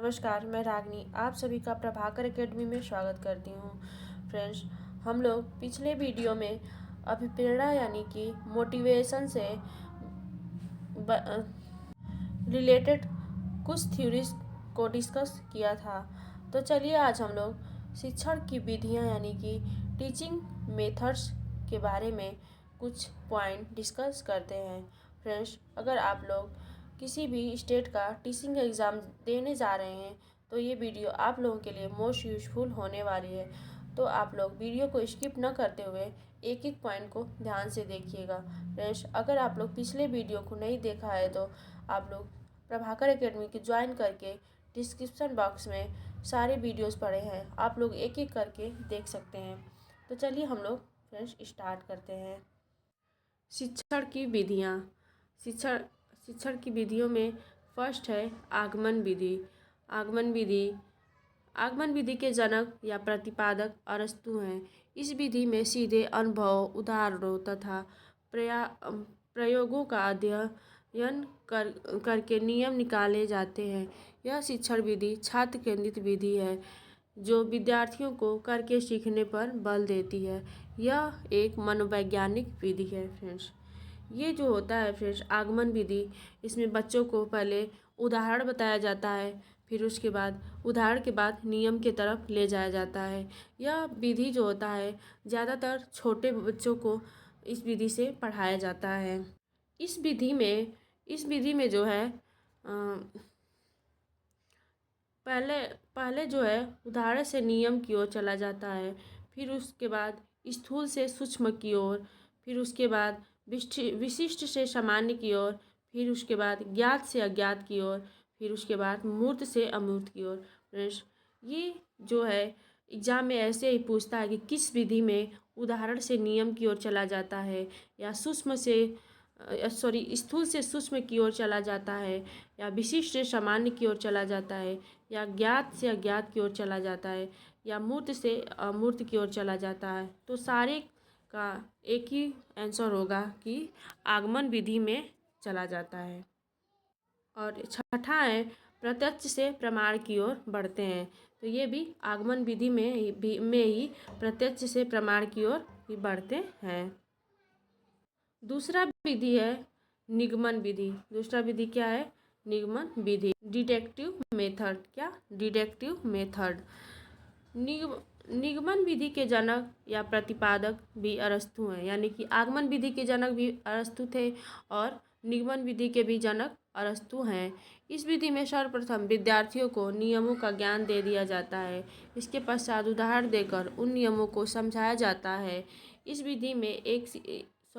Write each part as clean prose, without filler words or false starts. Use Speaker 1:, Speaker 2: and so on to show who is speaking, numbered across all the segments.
Speaker 1: नमस्कार, मैं रागनी आप सभी का प्रभाकर एकेडमी में स्वागत करती हूँ। फ्रेंड्स, हम लोग पिछले वीडियो में अभिप्रेरणा यानी कि मोटिवेशन से रिलेटेड कुछ थ्योरीज को डिस्कस किया था। तो चलिए आज हम लोग शिक्षण की विधियाँ यानी कि टीचिंग मेथड्स के बारे में कुछ पॉइंट डिस्कस करते हैं। फ्रेंड्स, अगर आप लोग किसी भी स्टेट का टीचिंग एग्ज़ाम देने जा रहे हैं तो ये वीडियो आप लोगों के लिए मोस्ट यूज़फुल होने वाली है। तो आप लोग वीडियो को स्किप न करते हुए एक एक पॉइंट को ध्यान से देखिएगा। फ्रेंड्स, अगर आप लोग पिछले वीडियो को नहीं देखा है तो आप लोग प्रभाकर एकेडमी की ज्वाइन करके डिस्क्रिप्शन बॉक्स में सारे वीडियोस पड़े हैं, आप लोग एक एक करके देख सकते हैं। तो चलिए हम लोग फ्रेंड्स स्टार्ट करते हैं। शिक्षण की विधियाँ। शिक्षण की विधियों में फर्स्ट है आगमन विधि। आगमन विधि के जनक या प्रतिपादक अरस्तु हैं। इस विधि में सीधे अनुभव, उदाहरणों तथा प्रयोगों का अध्ययन करके नियम निकाले जाते हैं। यह शिक्षण विधि छात्र केंद्रित विधि है जो विद्यार्थियों को करके सीखने पर बल देती है। यह एक मनोवैज्ञानिक विधि है। फ्रेंड्स, ये जो होता है फ्रेंड्स आगमन विधि, इसमें बच्चों को पहले उदाहरण बताया जाता है, फिर उसके बाद उदाहरण के बाद नियम के तरफ ले जाया जाता है। यह विधि जो होता है ज़्यादातर छोटे बच्चों को इस विधि से पढ़ाया जाता है। इस विधि में जो है पहले जो है उदाहरण से नियम की ओर चला जाता है, फिर उसके बाद स्थूल से सूक्ष्म की ओर, फिर उसके बाद विशिष्ट से सामान्य की ओर, फिर उसके बाद ज्ञात से अज्ञात की ओर, फिर उसके बाद मूर्त से अमूर्त की ओर। फ्रेंड्स, ये जो है एग्जाम में ऐसे ही पूछता है कि किस विधि में उदाहरण से नियम की ओर चला जाता है, या स्थूल से सूक्ष्म की ओर चला जाता है, या विशिष्ट से सामान्य की ओर चला जाता है, या ज्ञात से अज्ञात की ओर चला जाता है, या मूर्त से अमूर्त की ओर चला जाता है। तो सारे का एक ही आंसर होगा कि आगमन विधि में चला जाता है। और छठा है प्रत्यक्ष से प्रमाण की ओर बढ़ते हैं। तो ये भी आगमन विधि में ही प्रत्यक्ष से प्रमाण की ओर ही बढ़ते हैं। दूसरा विधि है निगमन विधि। दूसरा विधि क्या है? निगमन विधि। Deductive method. क्या? Deductive method. निगमन विधि के जनक या प्रतिपादक भी अरस्तु हैं, यानी कि आगमन विधि के जनक भी अरस्तु थे और निगमन विधि के भी जनक अरस्तु हैं। इस विधि में सर्वप्रथम विद्यार्थियों को नियमों का ज्ञान दे दिया जाता है। इसके पश्चात उदाहरण देकर उन नियमों को समझाया जाता है। इस विधि में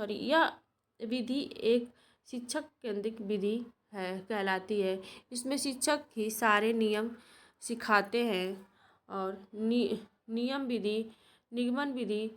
Speaker 1: यह विधि एक शिक्षक केंद्रित विधि है कहलाती है। इसमें शिक्षक ही सारे नियम सिखाते हैं और निगमन विधि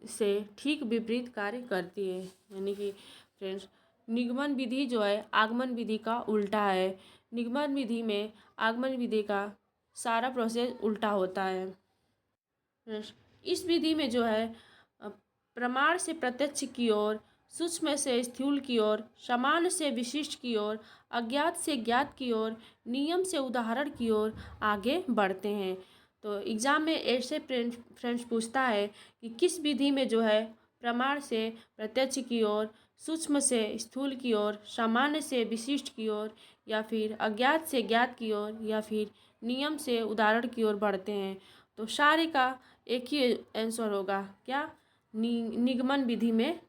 Speaker 1: से ठीक विपरीत कार्य करती है। यानी कि फ्रेंड्स, निगमन विधि जो है आगमन विधि का उल्टा है। निगमन विधि में आगमन विधि का सारा प्रोसेस उल्टा होता है। फ्रेंड्स, इस विधि में जो है प्रमाण से प्रत्यक्ष की ओर, सूक्ष्म से स्थूल की ओर, सामान्य से विशिष्ट की ओर, अज्ञात से ज्ञात की ओर, नियम से उदाहरण की ओर आगे बढ़ते हैं। तो एग्ज़ाम में ऐसे फ्रेंड्स पूछता है कि किस विधि में जो है प्रमाण से प्रत्यक्ष की ओर, सूक्ष्म से स्थूल की ओर, सामान्य से विशिष्ट की ओर, या फिर अज्ञात से ज्ञात की ओर, या फिर नियम से उदाहरण की ओर बढ़ते हैं। तो सारे का एक ही आंसर होगा। क्या? निगमन विधि में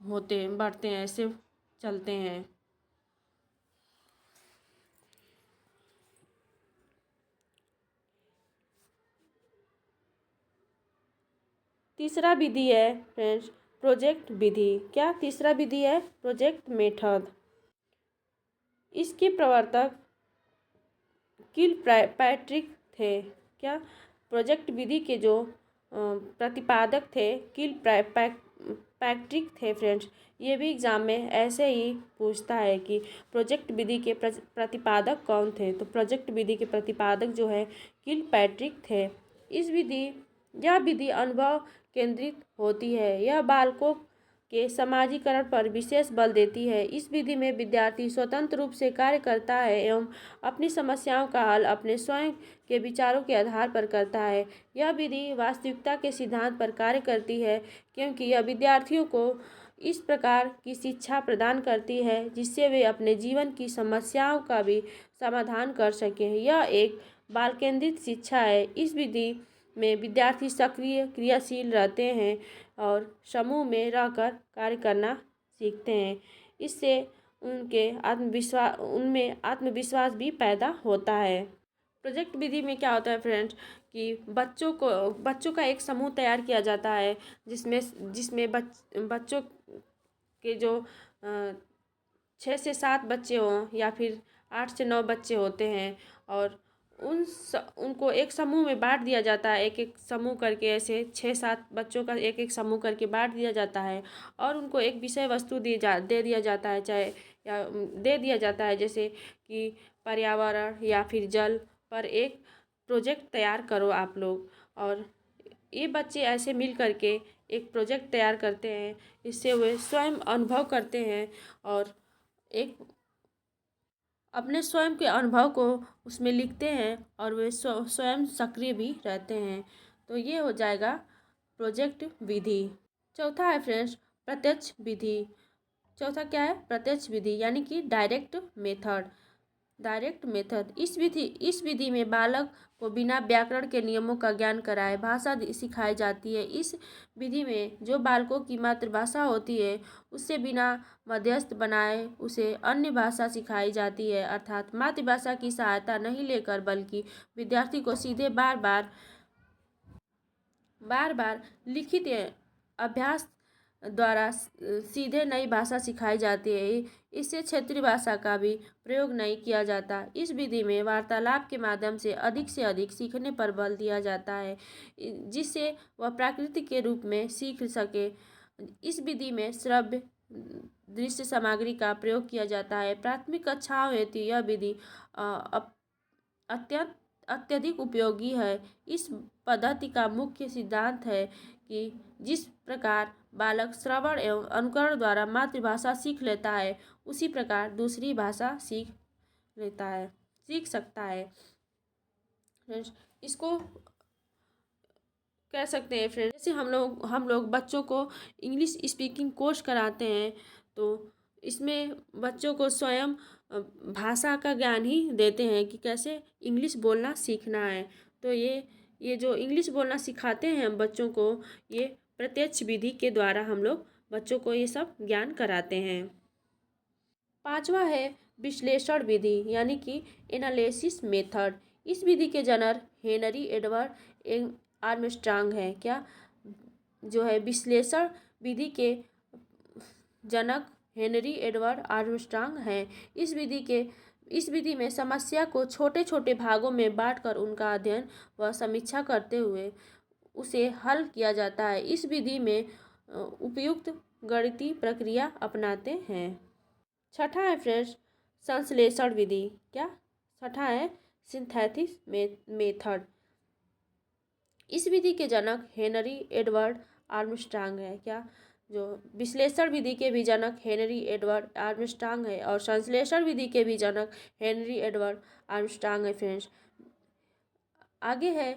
Speaker 1: बढ़ते हैं, ऐसे चलते हैं। तीसरा विधि है फ्रेंड्स प्रोजेक्ट विधि। क्या तीसरा विधि है? Project method. इसके प्रवर्तक किलपैट्रिक थे। क्या? प्रोजेक्ट विधि के जो प्रतिपादक थे किलपैट्रिक थे। फ्रेंड्स, ये भी एग्जाम में ऐसे ही पूछता है कि प्रोजेक्ट विधि के प्रतिपादक कौन थे। तो प्रोजेक्ट विधि के प्रतिपादक जो है किलपैट्रिक थे। यह विधि अनुभव केंद्रित होती है। यह बालकों के समाजीकरण पर विशेष बल देती है। इस विधि में विद्यार्थी स्वतंत्र रूप से कार्य करता है एवं अपनी समस्याओं का हल अपने स्वयं के विचारों के आधार पर करता है। यह विधि वास्तविकता के सिद्धांत पर कार्य करती है, क्योंकि यह विद्यार्थियों को इस प्रकार की शिक्षा प्रदान करती है जिससे वे अपने जीवन की समस्याओं का भी समाधान कर सकें। यह एक बाल केंद्रित शिक्षा है। इस विधि में विद्यार्थी सक्रिय, क्रियाशील रहते हैं और समूह में रहकर कार्य करना सीखते हैं। इससे उनमें आत्मविश्वास भी पैदा होता है। प्रोजेक्ट विधि में क्या होता है फ्रेंड्स कि बच्चों का एक समूह तैयार किया जाता है जिसमें बच्चों के जो 6 से 7 बच्चे हों या फिर 8 से 9 बच्चे होते हैं, और उनको एक समूह में बांट दिया जाता है। एक एक समूह करके ऐसे 6-7 बच्चों का एक एक समूह करके बांट दिया जाता है और उनको एक विषय वस्तु दे दिया जाता है, दे दिया जाता है जैसे कि पर्यावरण या फिर जल पर एक प्रोजेक्ट तैयार करो आप लोग। और ये बच्चे ऐसे मिल करके एक प्रोजेक्ट तैयार करते हैं। इससे वे स्वयं अनुभव करते हैं और एक अपने स्वयं के अनुभव को उसमें लिखते हैं और वे स्वयं सक्रिय भी रहते हैं। तो ये हो जाएगा प्रोजेक्ट विधि। चौथा है फ्रेंड्स प्रत्यक्ष विधि। चौथा क्या है? प्रत्यक्ष विधि, यानी कि डायरेक्ट मेथड। इस विधि में बालक को बिना व्याकरण के नियमों का ज्ञान कराए भाषा सिखाई जाती है। इस विधि में जो बालकों की मातृभाषा होती है उससे बिना मध्यस्थ बनाए उसे अन्य भाषा सिखाई जाती है, अर्थात मातृभाषा की सहायता नहीं लेकर, बल्कि विद्यार्थी को सीधे बार बार लिखित अभ्यास द्वारा सीधे नई भाषा सिखाई जाती है। इससे क्षेत्रीय भाषा का भी प्रयोग नहीं किया जाता। इस विधि में वार्तालाप के माध्यम से अधिक सीखने पर बल दिया जाता है जिससे वह प्राकृतिक के रूप में सीख सके। इस विधि में श्रव्य दृश्य सामग्री का प्रयोग किया जाता है। प्राथमिक कक्षाओं हेतु यह विधि अत्यधिक उपयोगी है। इस पद्धति का मुख्य सिद्धांत है कि जिस प्रकार बालक श्रवण एवं अनुकरण द्वारा मातृभाषा सीख लेता है, उसी प्रकार दूसरी भाषा सीख सकता है। फ्रेंड्स, इसको कह सकते हैं फ्रेंड्स, जैसे हम लोग बच्चों को इंग्लिश स्पीकिंग कोर्स कराते हैं, तो इसमें बच्चों को स्वयं भाषा का ज्ञान ही देते हैं कि कैसे इंग्लिश बोलना सीखना है। तो ये जो इंग्लिश बोलना सिखाते हैं हम बच्चों को, ये प्रत्यक्ष विधि के द्वारा हम लोग बच्चों को ये सब ज्ञान कराते हैं। पांचवा है विश्लेषण विधि, यानी कि एनालिसिस मेथड। इस विधि के जनक हेनरी एडवर्ड आर्मस्ट्रांग है। क्या जो है विश्लेषण विधि के जनक हेनरी एडवर्ड आर्मस्ट्रांग हैं। इस विधि में समस्या को छोटे छोटे भागों में बांटकर उनका अध्ययन व समीक्षा करते हुए उसे हल किया जाता है। इस विधि में उपयुक्त गणितीय प्रक्रिया अपनाते हैं। छठा है फ्रेंड्स संश्लेषण विधि। क्या छठा है? Synthesis method. इस विधि के जनक हेनरी एडवर्ड आर्मस्ट्रांग है। क्या जो विश्लेषण विधि के भी जनक हेनरी एडवर्ड आर्मस्ट्रांग है और संश्लेषण विधि के भी जनक हेनरी एडवर्ड आर्मस्ट्रांग है। फ्रेंड्स, आगे है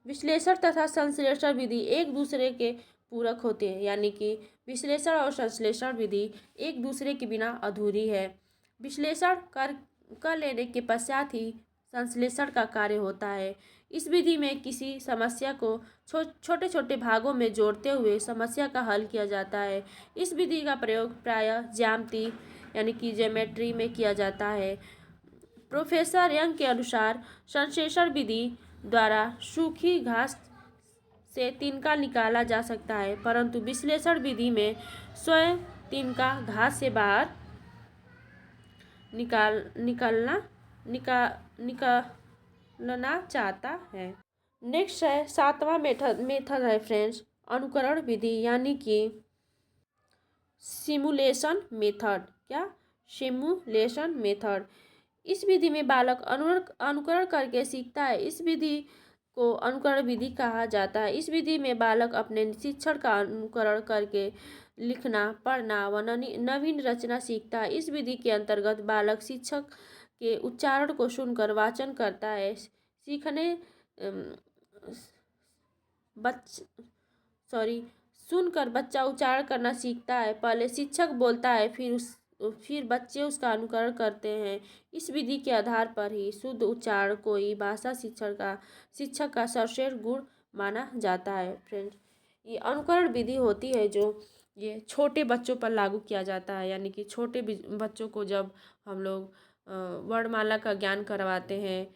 Speaker 1: विश्लेषण तथा संश्लेषण विधि एक दूसरे के पूरक होते हैं, यानी कि विश्लेषण और संश्लेषण विधि एक दूसरे के बिना अधूरी है। विश्लेषण कर लेने के पश्चात ही संश्लेषण का कार्य होता है। इस विधि में किसी समस्या को छोटे छोटे भागों में जोड़ते हुए समस्या का हल किया जाता है। इस विधि का प्रयोग प्रायः ज्यामिति यानी कि ज्योमेट्री में किया जाता है। प्रोफेसर यंग के अनुसार संश्लेषण विधि द्वारा सूखी घास से तिनका निकाला जा सकता है, परंतु विश्लेषण विधि में स्वयं तिनका घास से बाहर निकालना चाहता है। नेक्स्ट है सातवां मेथड है फ्रेंड्स अनुकरण विधि, यानी कि सिमुलेशन मेथड। क्या? Simulation method. इस विधि में बालक अनुकरण करके सीखता है। इस विधि को अनुकरण विधि कहा जाता है। इस विधि में बालक अपने शिक्षण का अनुकरण करके लिखना, पढ़ना व नवीन रचना सीखता है। इस विधि के अंतर्गत बालक शिक्षक के उच्चारण को सुनकर वाचन करता है। सीखने बच सॉरी सुनकर बच्चा उच्चारण करना सीखता है। पहले शिक्षक बोलता है, फिर बच्चे उसका अनुकरण करते हैं। इस विधि के आधार पर ही शुद्ध उच्चारण को ही भाषा शिक्षक का सर्वश्रेष्ठ गुण माना जाता है। फ्रेंड्स, ये अनुकरण विधि होती है जो ये छोटे बच्चों पर लागू किया जाता है, यानी कि छोटे बच्चों को जब हम लोग वर्णमाला का ज्ञान करवाते हैं,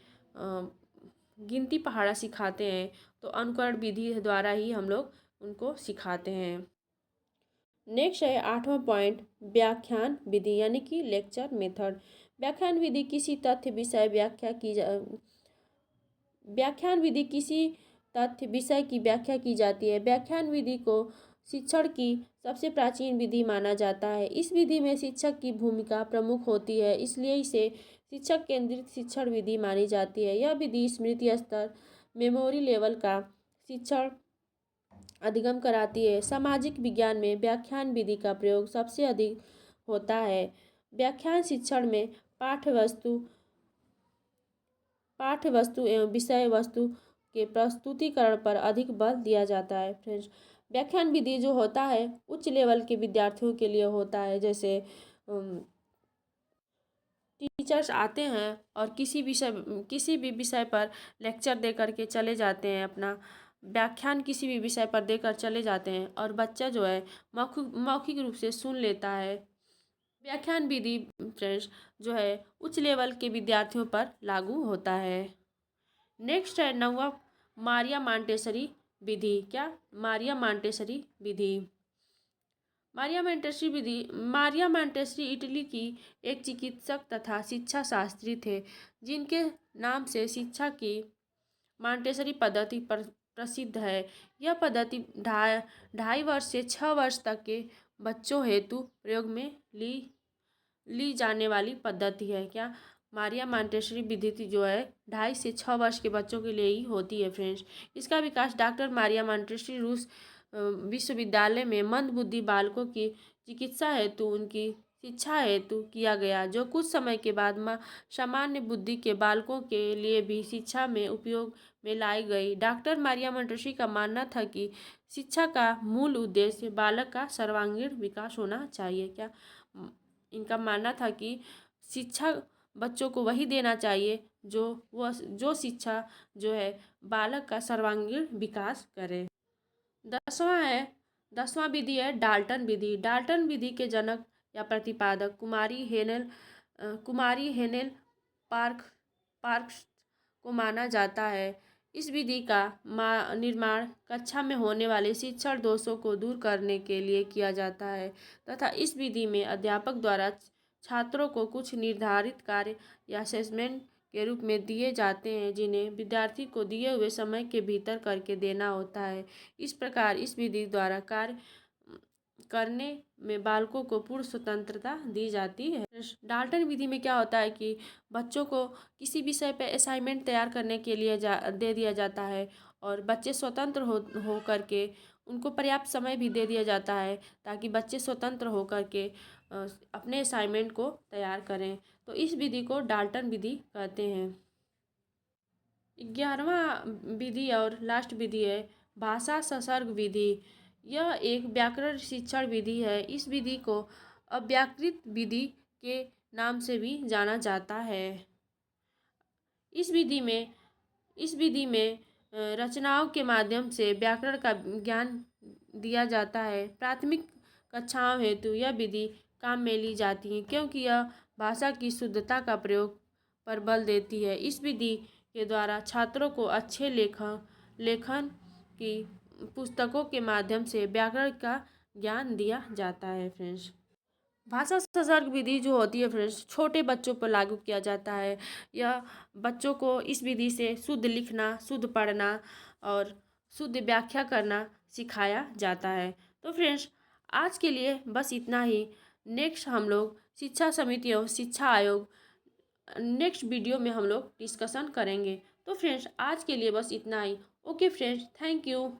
Speaker 1: गिनती पहाड़ा सिखाते हैं, तो अनुकरण विधि द्वारा ही हम लोग उनको सिखाते हैं। नेक्स्ट है 8वां पॉइंट, व्याख्यान विधि यानी कि लेक्चर मेथड। व्याख्यान विधि किसी तथ्य विषय व्याख्यान विधि किसी तथ्य विषय की व्याख्या की जाती है। व्याख्यान विधि को शिक्षण की सबसे प्राचीन विधि माना जाता है। इस विधि में शिक्षक की भूमिका प्रमुख होती है, इसलिए इसे शिक्षक केंद्रित शिक्षण विधि मानी जाती है। यह विधि स्मृति स्तर, मेमोरी लेवल का शिक्षण अधिगम कराती है। सामाजिक विज्ञान में व्याख्यान विधि का प्रयोग सबसे अधिक होता है। व्याख्यान शिक्षण में पाठ्य वस्तु एवं विषय वस्तु के प्रस्तुतिकरण पर अधिक बल दिया जाता है। फ्रेंड्स, व्याख्यान विधि जो होता है उच्च लेवल के विद्यार्थियों के लिए होता है। जैसे टीचर्स आते हैं और किसी भी विषय पर लेक्चर दे करके चले जाते हैं, अपना व्याख्यान किसी भी विषय पर देकर चले जाते हैं और बच्चा जो है मौखिक रूप से सुन लेता है। व्याख्यान विधि फ्रेंड्स जो है उच्च लेवल के विद्यार्थियों पर लागू होता है। नेक्स्ट है 9वां, मारिया मॉन्टेसरी विधि। क्या? मारिया मॉन्टेसरी विधि। मारिया मॉन्टेसरी इटली की एक चिकित्सक तथा शिक्षा शास्त्री थे, जिनके नाम से शिक्षा की मॉन्टेसरी पद्धति प्रसिद्ध है। यह पद्धति 2.5 वर्ष से 6 वर्ष तक के बच्चों हेतु प्रयोग में ली जाने वाली पद्धति है। क्या? मारिया मॉन्टेसरी विधि जो है 2.5 से 6 वर्ष के बच्चों के लिए ही होती है। फ्रेंड्स, इसका विकास डॉक्टर मारिया मॉन्टेसरी रूस विश्वविद्यालय में मंद बुद्धि बालकों की चिकित्सा हेतु उनकी शिक्षा हेतु किया गया, जो कुछ समय के बाद सामान्य बुद्धि के बालकों के लिए भी शिक्षा में उपयोग में लाई गई। डॉक्टर मारिया मॉन्टेसरी का मानना था कि शिक्षा का मूल उद्देश्य बालक का सर्वांगीण विकास होना चाहिए। क्या? इनका मानना था कि शिक्षा बच्चों को वही देना चाहिए जो शिक्षा जो है बालक का सर्वांगीण विकास करे। 10वां विधि है डाल्टन विधि। डाल्टन विधि के जनक या प्रतिपादक कुमारी हेनेल पार्क्स को माना जाता है। इस विधि का निर्माण कक्षा में होने वाले शिक्षण दोषों को दूर करने के लिए किया जाता है तथा इस विधि में अध्यापक द्वारा छात्रों को कुछ निर्धारित कार्य या असेसमेंट के रूप में दिए जाते हैं, जिन्हें विद्यार्थी को दिए हुए समय के भीतर करके देना होता है। इस प्रकार इस विधि द्वारा कार्य करने में बालकों को पूर्ण स्वतंत्रता दी जाती है। डाल्टन विधि में क्या होता है कि बच्चों को किसी विषय पर असाइनमेंट तैयार करने के लिए दे दिया जाता है और बच्चे स्वतंत्र हो करके उनको पर्याप्त समय भी दे दिया जाता है ताकि बच्चे स्वतंत्र हो करके अपने असाइनमेंट को तैयार करें। तो इस विधि को डाल्टन विधि कहते हैं। 11वां विधि और लास्ट विधि है भाषा संसर्ग विधि। यह एक व्याकरण शिक्षण विधि है। इस विधि को अव्याकृत विधि के नाम से भी जाना जाता है। इस विधि में रचनाओं के माध्यम से व्याकरण का ज्ञान दिया जाता है। प्राथमिक कक्षाओं हेतु यह विधि काम में ली जाती है क्योंकि यह भाषा की शुद्धता का प्रयोग पर बल देती है। इस विधि के द्वारा छात्रों को अच्छे लेखन की पुस्तकों के माध्यम से व्याकरण का ज्ञान दिया जाता है। फ्रेंड्स, भाषा संसर्ग विधि जो होती है फ्रेंड्स छोटे बच्चों पर लागू किया जाता है। यह बच्चों को इस विधि से शुद्ध लिखना, शुद्ध पढ़ना और शुद्ध व्याख्या करना सिखाया जाता है। तो फ्रेंड्स, आज के लिए बस इतना ही। नेक्स्ट हम लोग शिक्षा समिति और शिक्षा आयोग नेक्स्ट वीडियो में हम लोग डिस्कशन करेंगे। तो फ्रेंड्स, आज के लिए बस इतना ही। Okay friends, thank you.